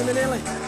Minelli.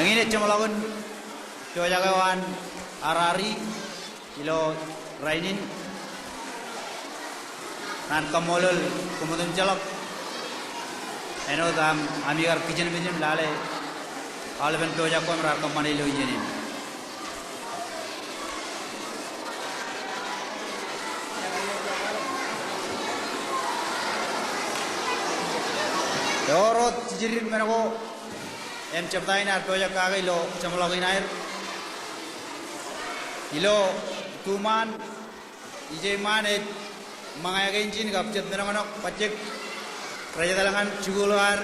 ini cuma lawan jagawan arari ilo rainin nan kamolol kemudian jalak eno dam amigar pijen lale alben jagon rar kamani lo jenin Dorot jirin menako em ceptain ar toja kagai lo chamlogin air ilo tuman ije mane mangaya gainjin gapcet menanganok pacek rajadalangan jugular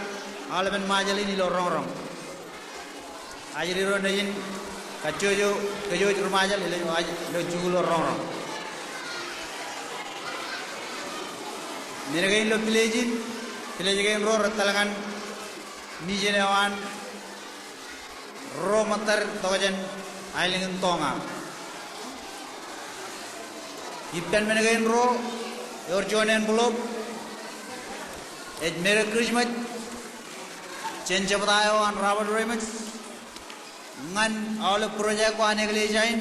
alben majalin ilo rong ajri rondayin kacojo kejo rumajal ilo jugulor rong menagain lo pilejin Pilih ro ratalangan nijenawan ro matar togajan ailingin tonga. Ipan menagain ro yorjonen belum. Merry Christmas. Cenca batayo an Robert Raymond. Ngan awal projek ko ane kali jain.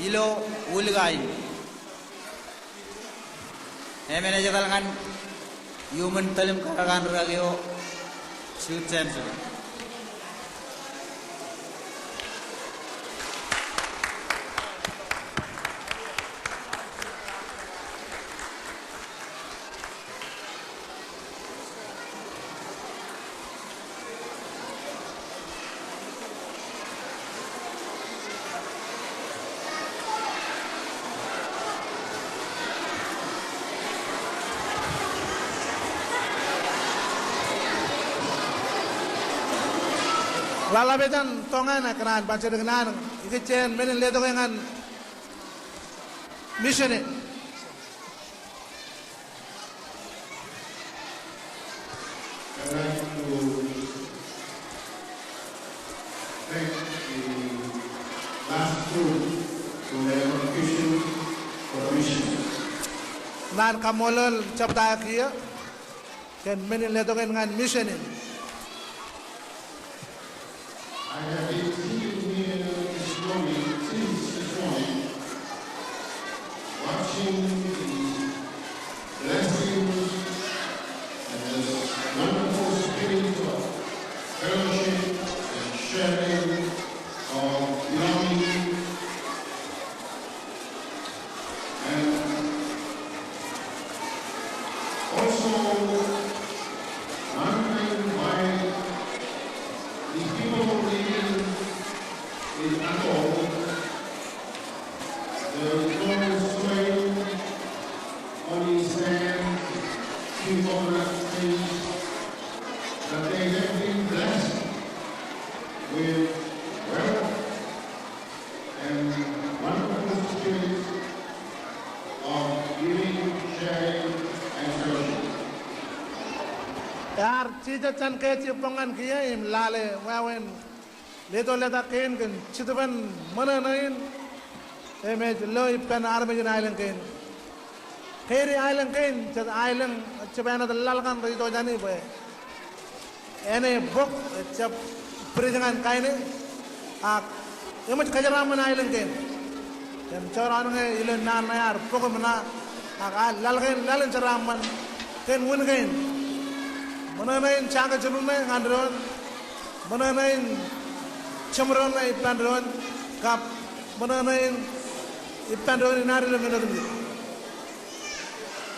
Ilo ulgain. Emene jatalangan human talim karagan ragyo shoot sensor Lala bejan tongan akran baca dengan ikicen menin ledo dengan mission it. Nan kamolol capta kia ken menin ledo dengan mission it. I have been sitting here this morning, since this morning, watching the blessings and the wonderful spirit of fellowship and sharing of belonging and also wondering why the people living in Atoll, the glorious swaying on his hand, people that they have been blessed with wealth and wonderful spirit of giving, sharing, and fellowship. Yar cita can ke cipongan kia im lale wawen leto leta kain kan citaban mana nain emej lo ipan armejin island kain kiri island kain cat island cipana dalal kan rito jani boy ene book cap perijangan kain ak emej kajaran mana island kain em coran nge ilan nan yar pokok mana ak lal kain lalin ceraman kain win kain Mengenai cangkir cenumai ngandron, mengenai cemron ipandron, kap mengenai ipandron inari lengan itu.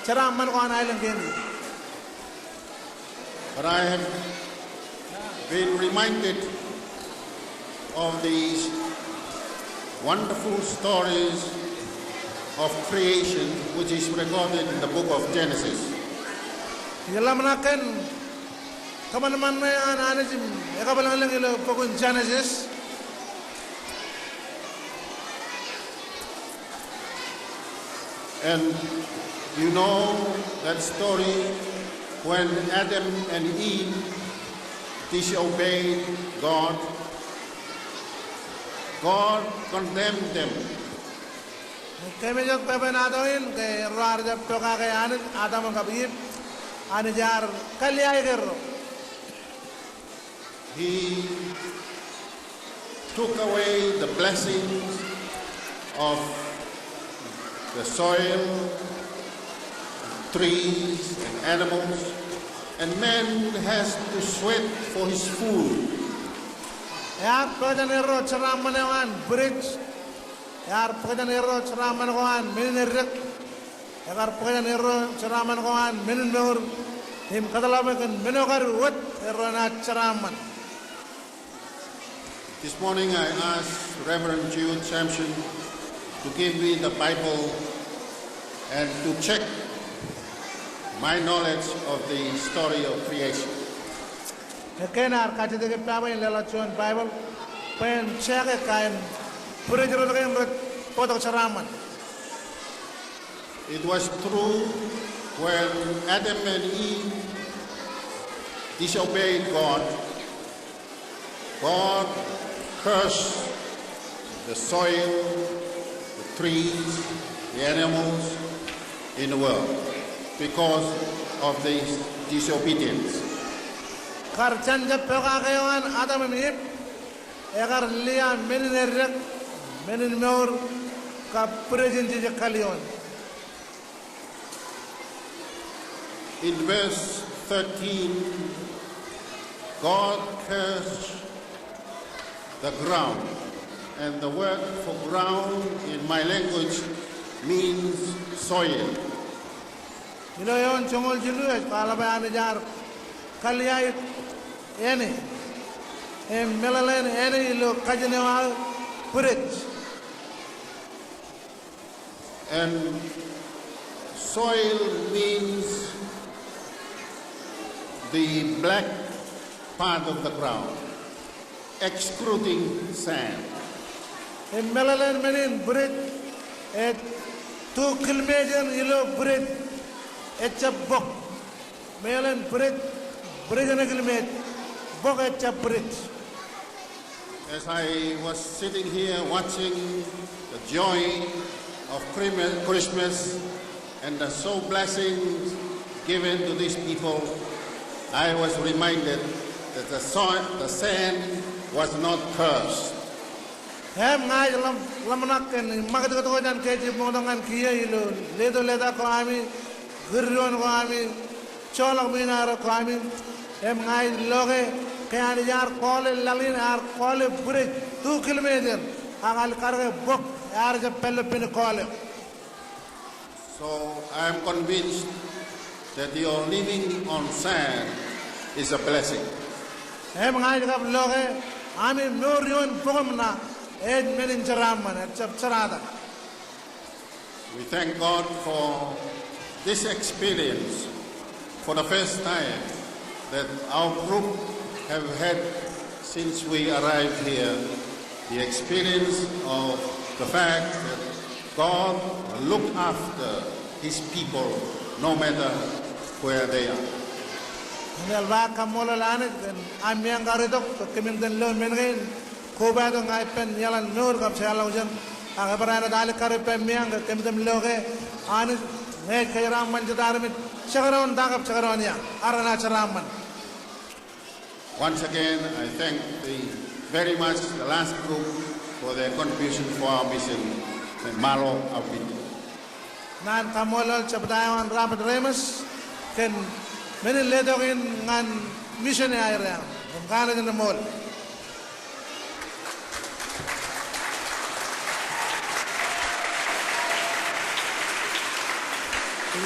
Cara aman kau anak lengan ini. But I have been reminded of these wonderful stories of creation which is recorded in the book of Genesis. Ialah menakan teman-teman anak-anak jim, ya kapalang lang ilo pokok Genesis. And you know that story when Adam and Eve disobeyed God. God condemned them. Kami jog pepen adoin ke ruar jab toka ke Adam kabib ane jar kaliai kerro. He took away the blessings of the soil, trees, and animals, and man has to sweat for his food. Yar padanero charamanwan bridge. Yar padanero charamanwan minirek. Yar padanero charamanwan minur. Him kadalabakan minogar what erona charaman. This morning I asked Reverend Jude Sampson to give me the Bible and to check my knowledge of the story of creation. Kenar kati de paba in lelachon Bible pen check kain purejero kain potok charaman. It was true when Adam and Eve disobeyed God. God cursed the soil, the trees, the animals in the world because of this disobedience. Karchanja pegagayan Adam and Eve egar liya menerek menmeur ka presenti je kalion. In verse 13, God cursed the ground, and the word for ground in my language means soil. You know, yon chongol jilu es palaba anijar kaliyai ene melalen ene ilo kajenewa purit. And soil means the black part of the ground, excluding sand. Melalen menin purit et 2 kilometer ilo purit etcha bok melen purit na kilometer bok etcha purit. As I was sitting here watching the joy of Christmas and the soul blessings given to these people, I was reminded that the sand was not cursed. Hem ngai lamnak ken magad ko jan ke ji modangan kiye ilo ledo leda ko ami girron ko ami cholak minar ko ami hem ngai loge ke ani yar kole lalin ar kole pure 2 kilometer agal karge bok yar je pelle pin kole. So I am convinced that your living on sand is a blessing. Hem ngai gab loge ami morion pogomna ed menin charaman et charada. We thank God for this experience for the first time that our group have had since we arrived here, the experience of the fact that God looked after his people no matter where they are. Nel va kamola lanet am yang garidok kemin den lon mengen ko ba do ngai pen yalan nur kap sala ujan aga barana dal kar pen miang kemin loge an ne khairam manjadar mit chagaron dagap chagaron ya arana charaman. Once again, I thank very much the last group for their contribution for our mission, and Malo Apiti. Nan kamolol chabdayan Robert Remus ken menen ledogin ngan mission area ngana den mol.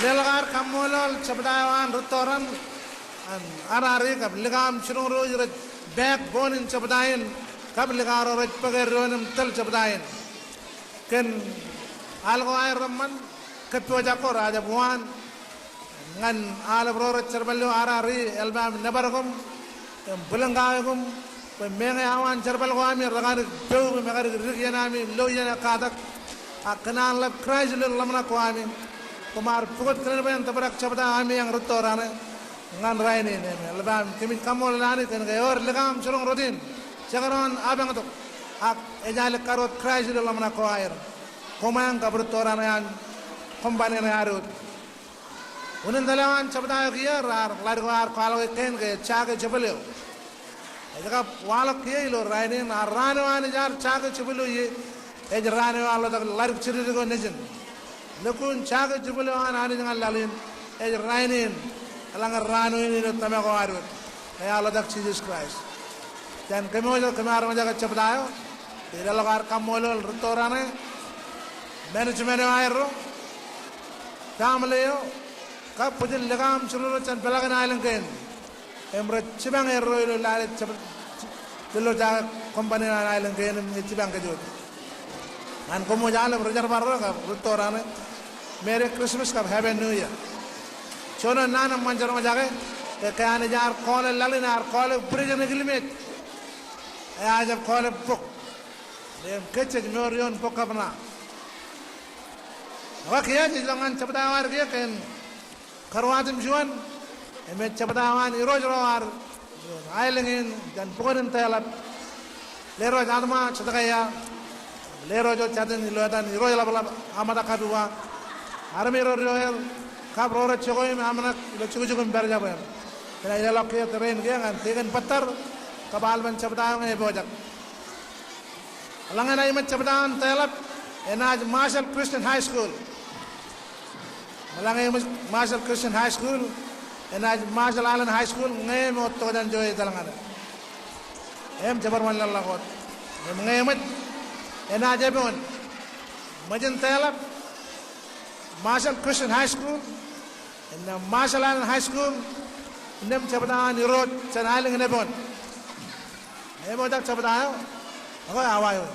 Lelagar kamolol chabdayan rutoran an arari kab ligam churung roj backbone in chabdayan kab ligar roj pageronam tel chabdayan ken algo ay raman ketua jako raja buan ngan ala bror cerbalo arari elbam nabargum bulangagum menga awan cerbal ko ami ragan pew megar riyanami loyana kadak aknan lab crash lamna ko ami kumar pugot kren ben tabrak chabda ami yang rutorane ngan raini ne elbam kimi kamol lani ken gayor legam churung rodin chagaron abang to ak ejal karot crash lamna ko air komang kabrutorane an kombane na arut unen dalawan chabda giya rar larwar kalo ken ge chage chabeleo Jaka walak kiai lo raini na rane wani jar chaga chibulu ye rane walo tak larik chiri ko nejin lekun chaga chibulu ani jangan lalin rainin alang rane ini lo tama ko arut ya Allah tak Jesus Christ dan kami jaga chapdayo tidak lagar kamolo retorane management aero tamleo ka pujin legam chulu chan pelagan ailen ken emre chibang ero lo lale chulu jaga company ailen ken chibang ke jod an komo jale rojar barro ka retorane mere Christmas ka have a new year chono nana manjar ma jaga ke kane jar kole lalinar kole prison gilmet ya jab kole pok dem kecce morion pokapna wakiya jilangan chapdawar ke ken karwatim juan emet chapdawan irojrawar ailengin dan pokonin tayalat lero jadma chadagaya lero jo chaden lodan irojala bala amada kadua armero royal kabrora chogoy amana lo chugo berja ba kena ila ke terrain ge ngan tegen patar kabal ban chapdawan e bojak langan ay mat chapdawan tayalat enaj Marshall Christian High School Malangay Marshall Christian High School and Marshall Allen High School ngay mo to dan joy talangan em jabar man lalla got ngay mat and ajabon majin talab Marshall Christian High School and Marshall Allen High School nem chabdan irot chanaling nebon em odak chabdan ako awayo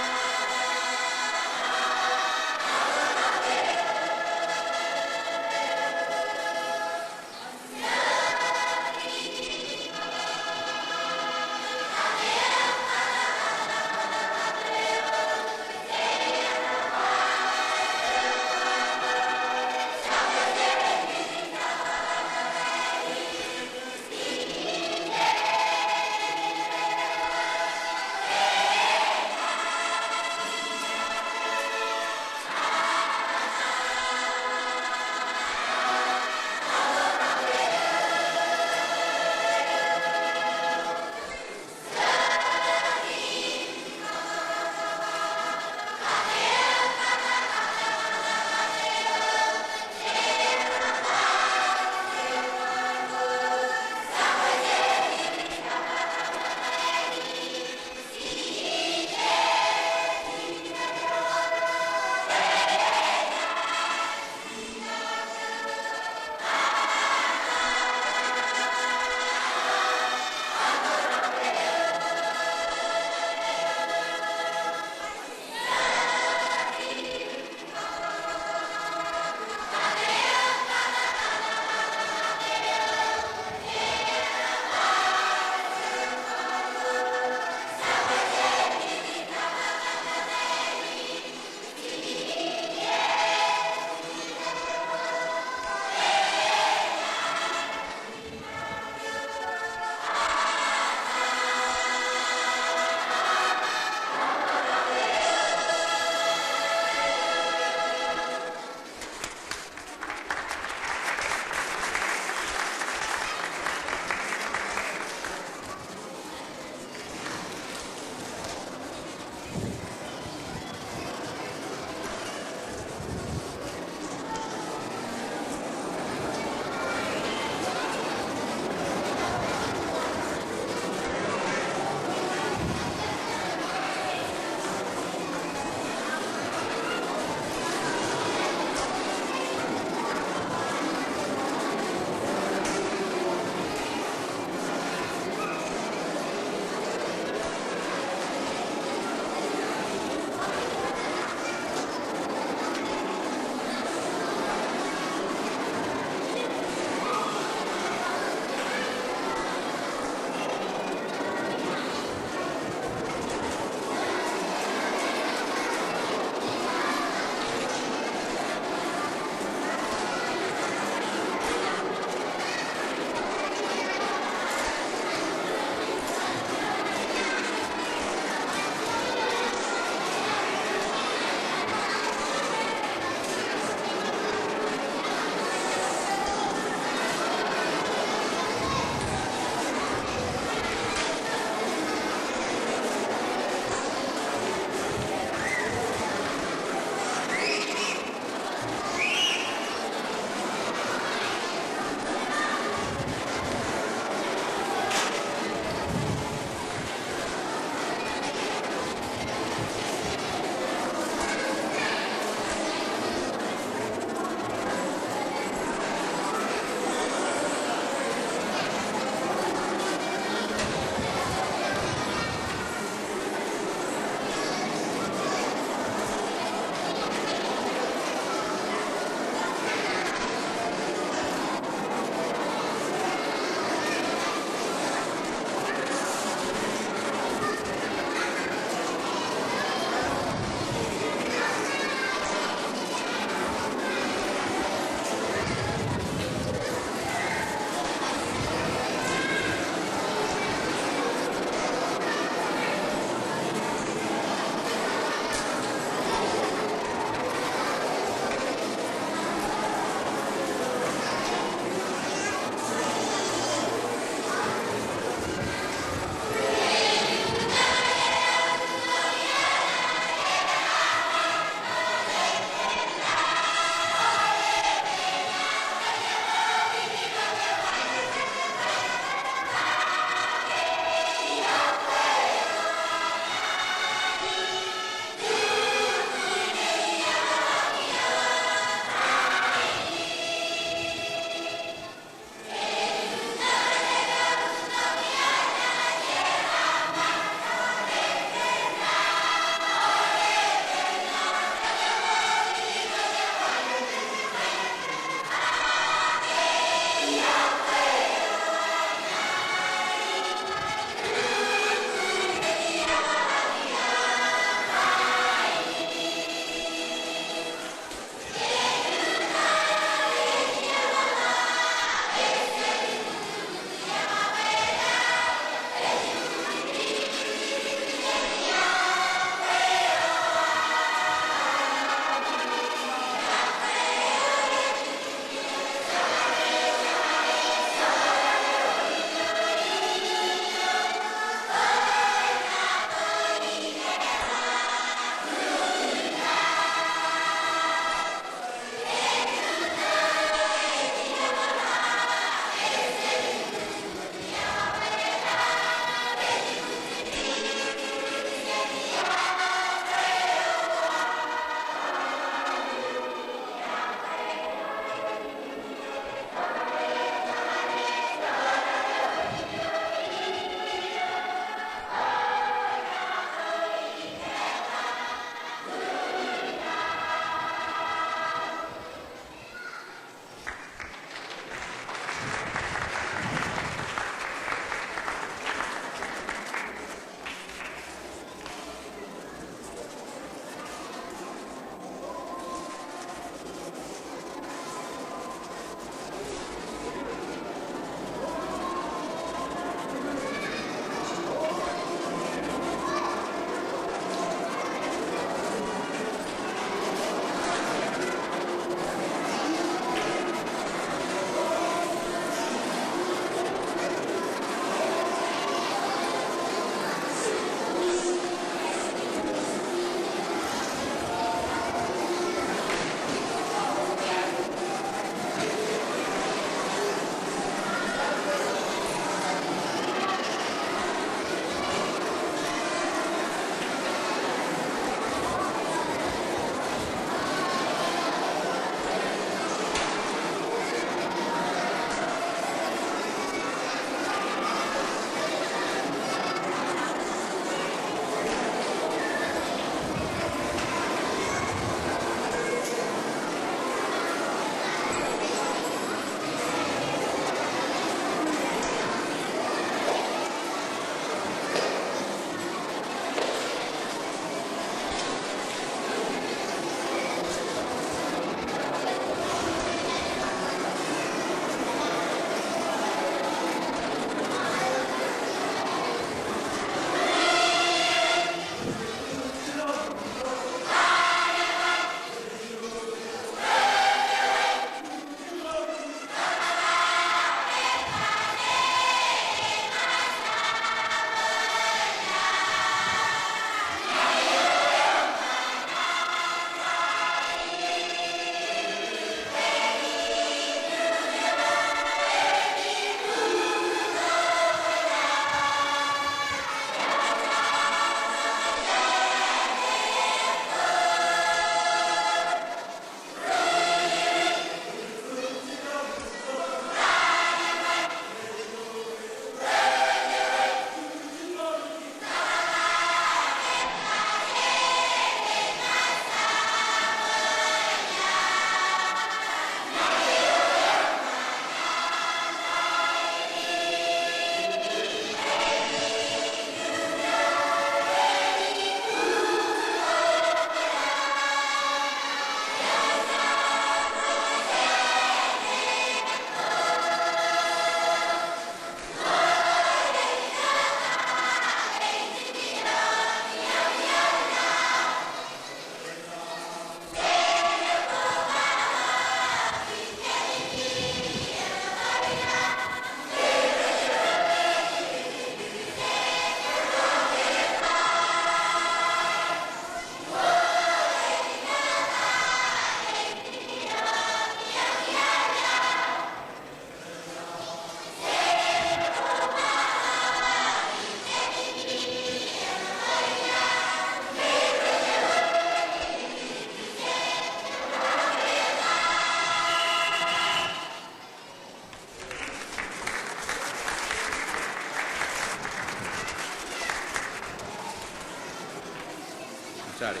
Sorry.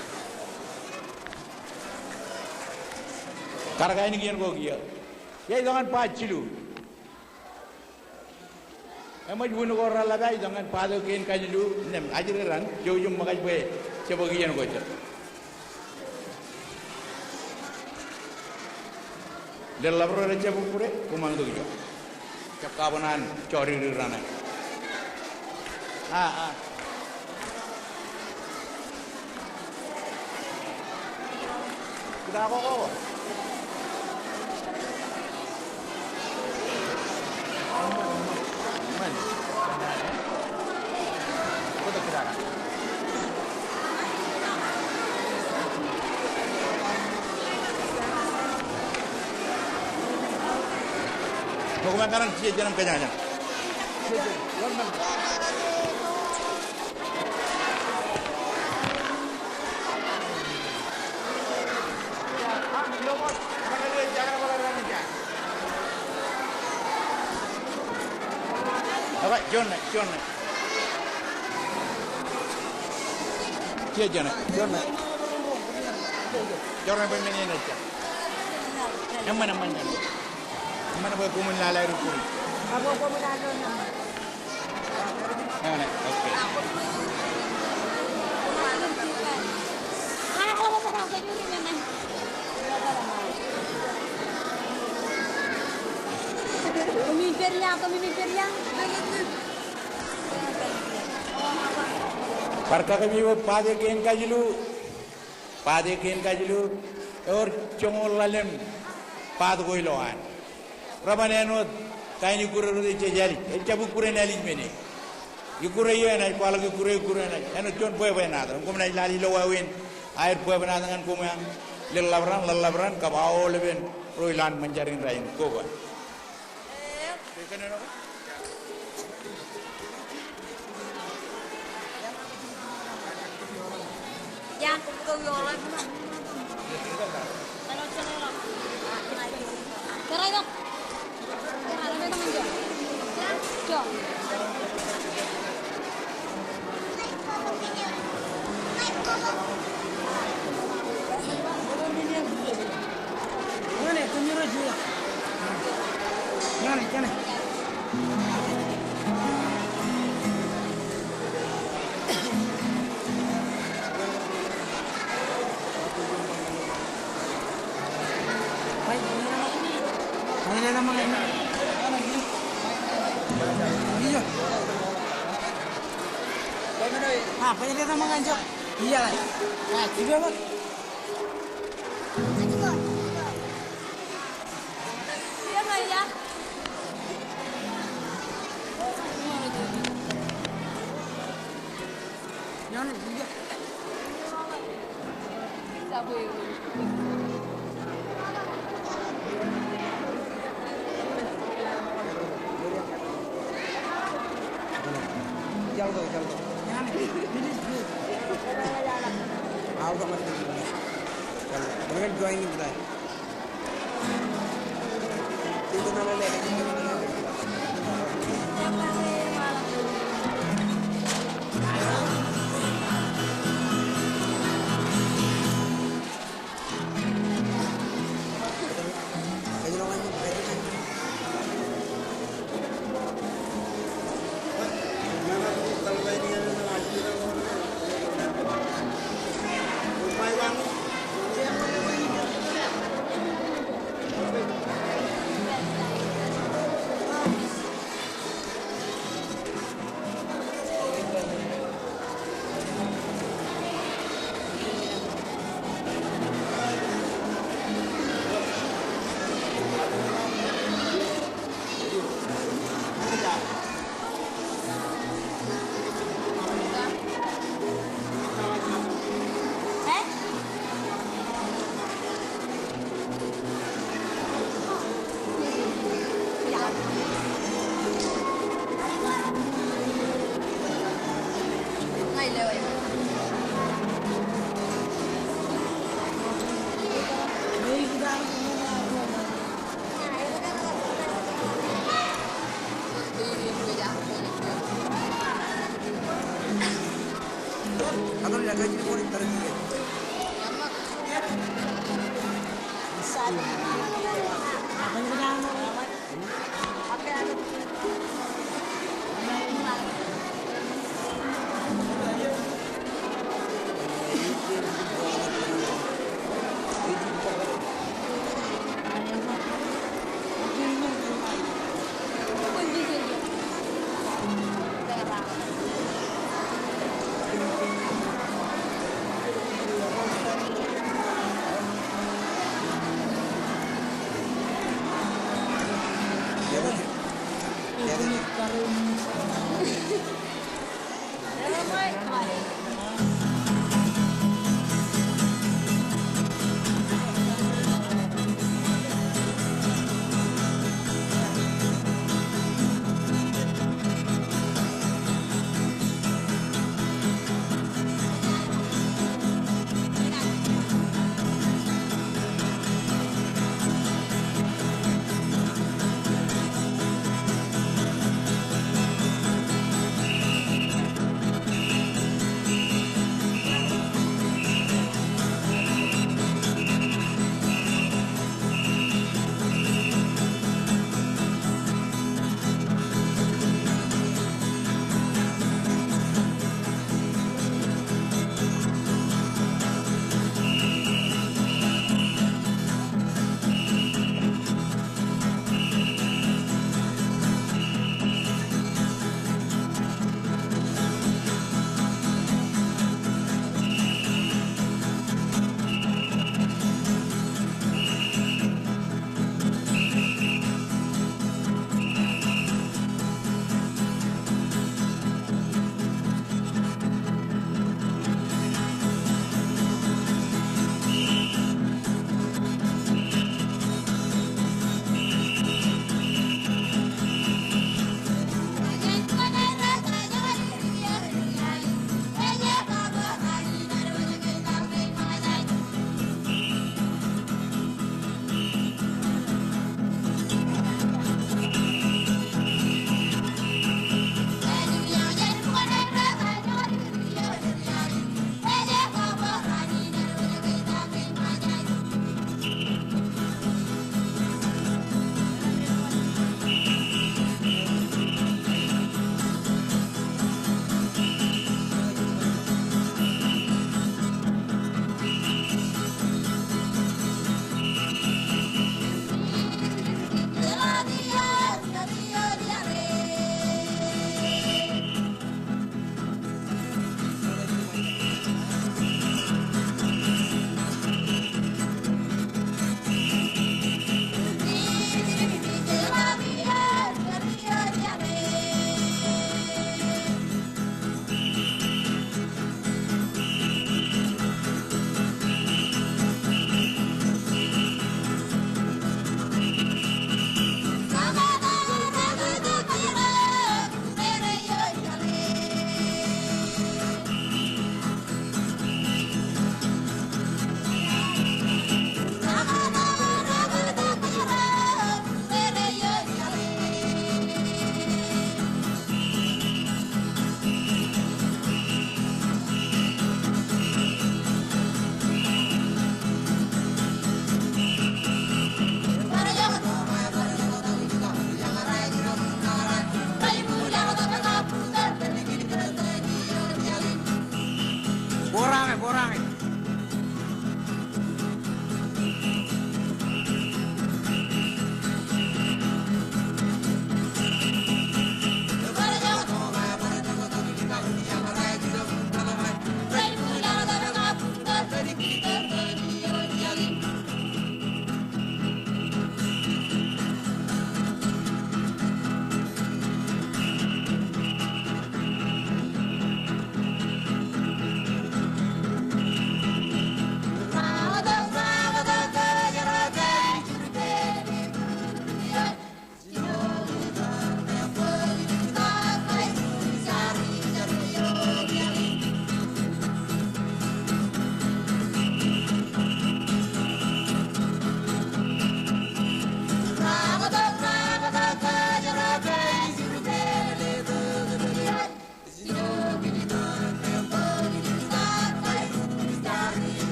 Karga ini kian kau kia. Ya jangan pacilu. Emang jual kau orang lagi jangan pada kian kajilu. Nem ajar kan jauh makai boleh. Coba kian kau cer. Dalam berada coba pure kumang tu kia. Cakapanan cori rana. Kita kok. Hukuman kanan cia jangan kenyanya. Apa? John. Cia jangan. John pemain aja. Yang mana? Mana boleh kumun lalai rukun? Aku menado na. Mana? Okay. Ako mo pa sa yun naman. Kumipir yang. Parka kami वो पादे केन काजिलू और चोंगोल लालेम पाद कोई Lohan Rabaneno kain ikure rudi cejali, cabu kure nali mene. Ikure iya na pala ikure na. Eno jon boy nada. Kum na lali lawawin. Air boy nada dengan kum yang lelabran kabao leben roilan menjaring rain koba. Yang kau yolan. Kerai dok. Ada teman Jo. Jo. Mana tunjuk juga. Mana? Mana nama ini? Iya. Apa yang kita makan Jo? Iya lah. Nah, juga bang. Iya nggak ya? Jangan juga. Sabu. Jauh. Jangan. Out of my We're joining today. Itu namanya Apa yang bilang?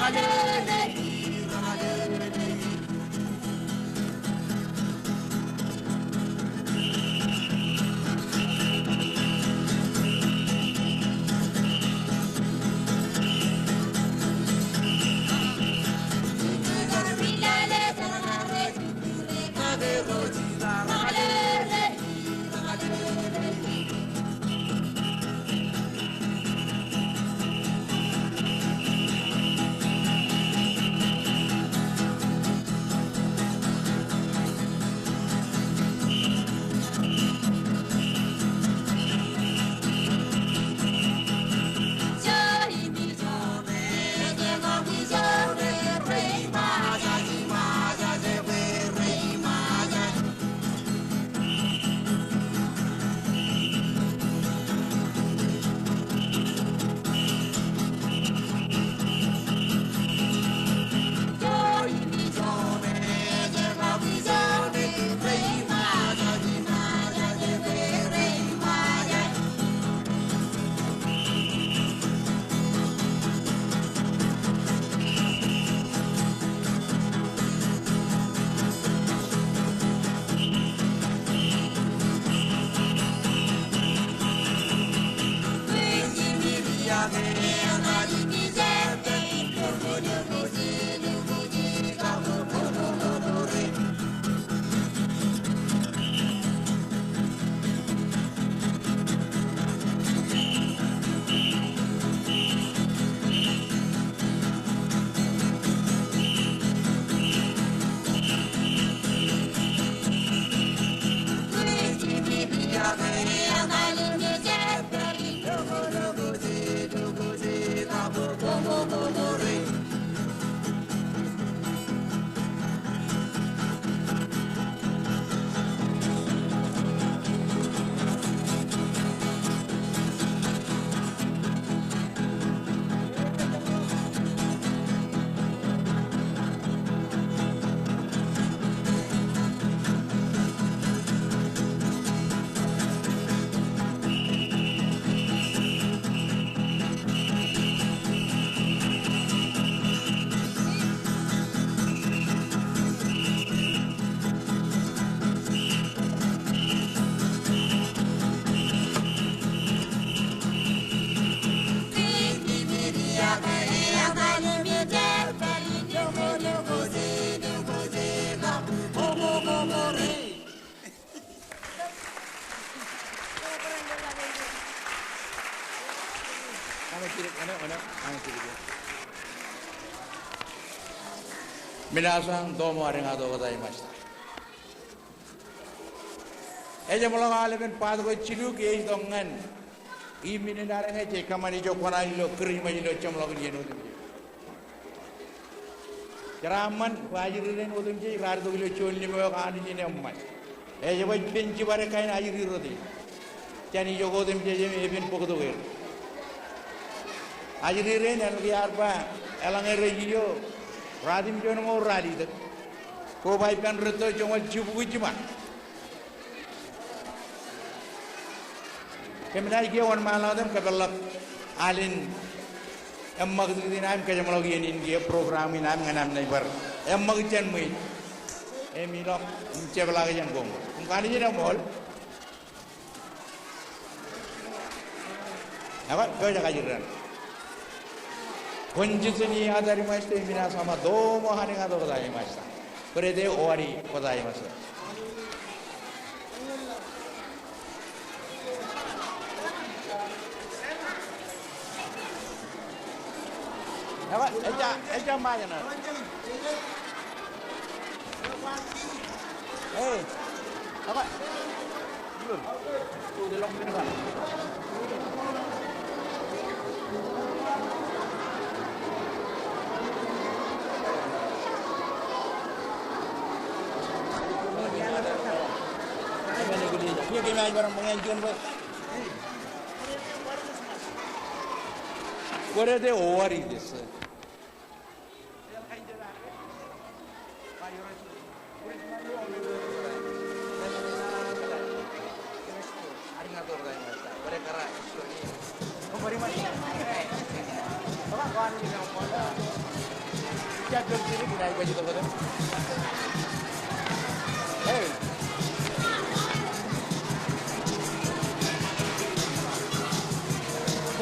Ragale, 皆さんどうもありがとうございました。Eja mulai alemen padu ko cilu ke is dongan. I mini darang eja kamani jo kona ilo kri ma ilo chom lo ke no dim. Jaraman wajiri ren odum je rar do ilo chol ni mo ka ani ne amma. Eja bai benci bare kain ajiri rodi. Chani jo godum je je eben pokdo ge. Ajiri ren an biar ba elang re yo. Radim jo no radi de. Ko bai pan reto jo mal jubu jima. Kemudian dia wan malam kebalak alin emmak di nam kerja melalui ini program ini nam nganam neighbor emmak jen mui emilo mencebala jen gom mungkin ini nam mall apa kau jaga jiran konjusni ada di masjid mina sama domo hari ngado kodai masjid berede owari kodai masjid apa? Eja mana nak? Apa? Belum. Tu di long ni kan. Dia kena barang mengajuan buat. Kore de owari desu.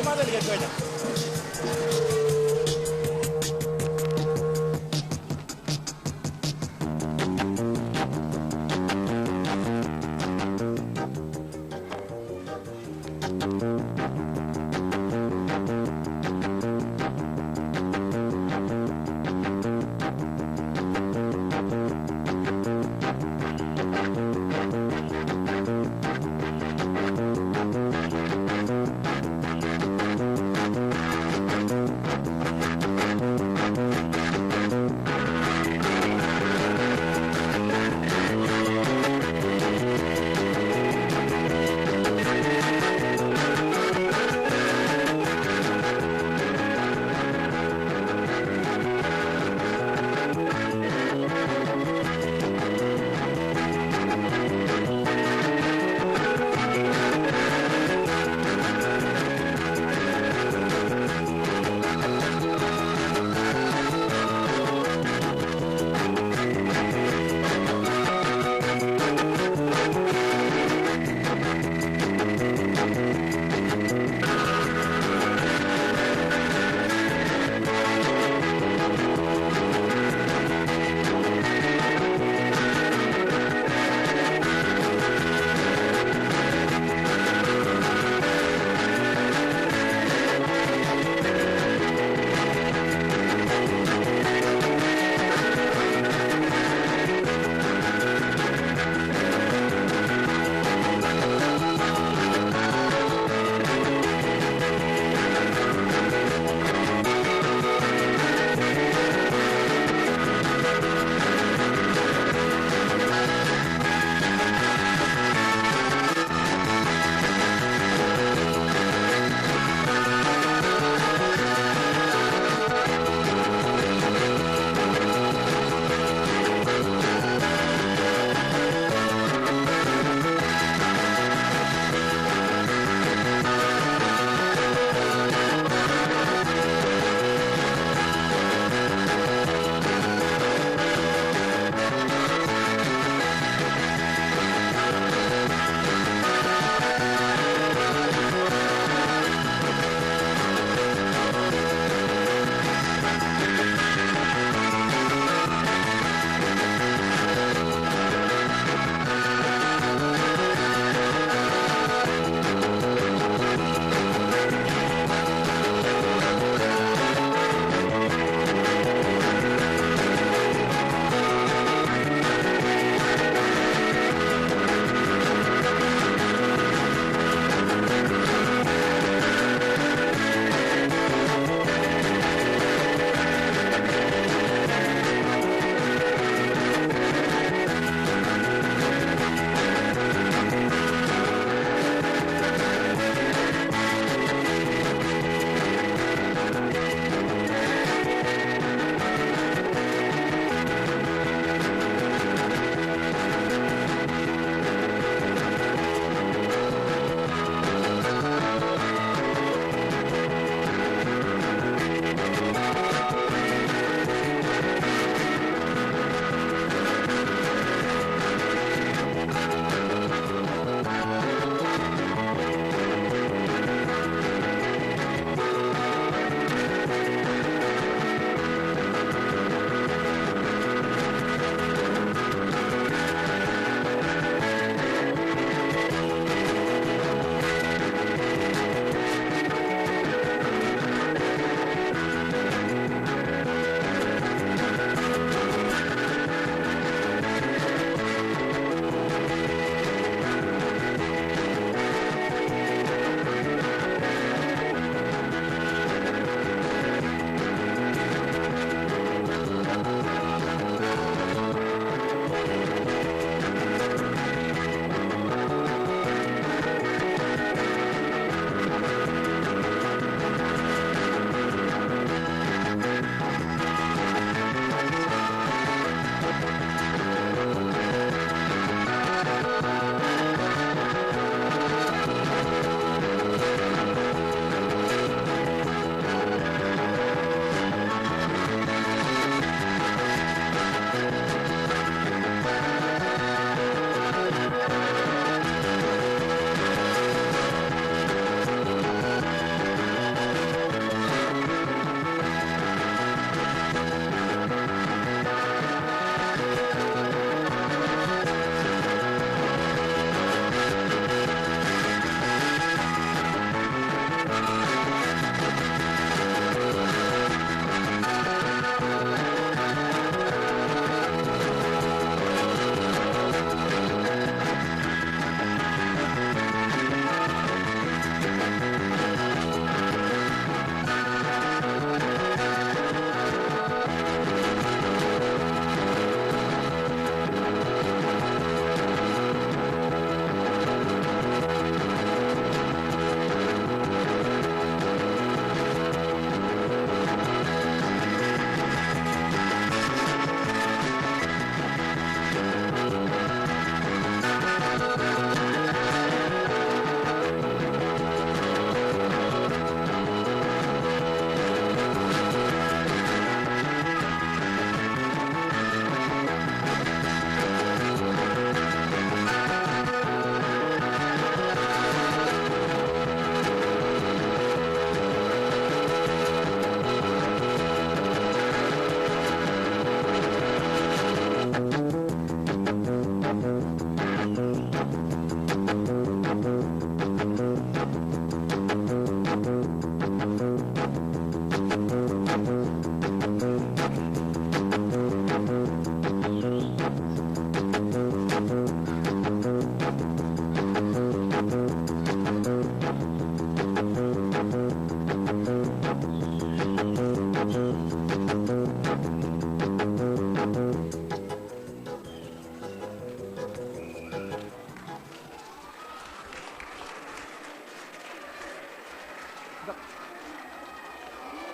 Kemana lihat tu aja?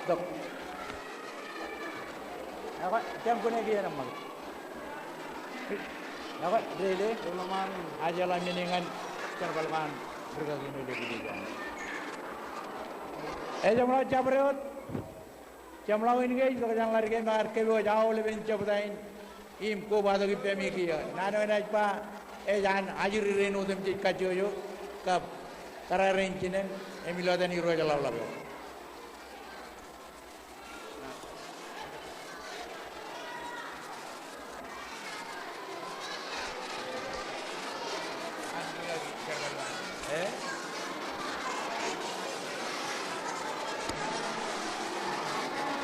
Dok. Ako, tiang ko na giyan naman. Ako, dili, ulaman, ajalan miningan, terbalkan, bergagino di bidigan. Jamlah cabrut, jamlah ini guys, kalau jangan lari ke mar ke jauh lebih cabutain, im ko badu ki pemi kiya. Nano enaj pa, jangan ajuri renu dem cik kajoyo, kap kararin cinen, emilo dan hero jalan lalu.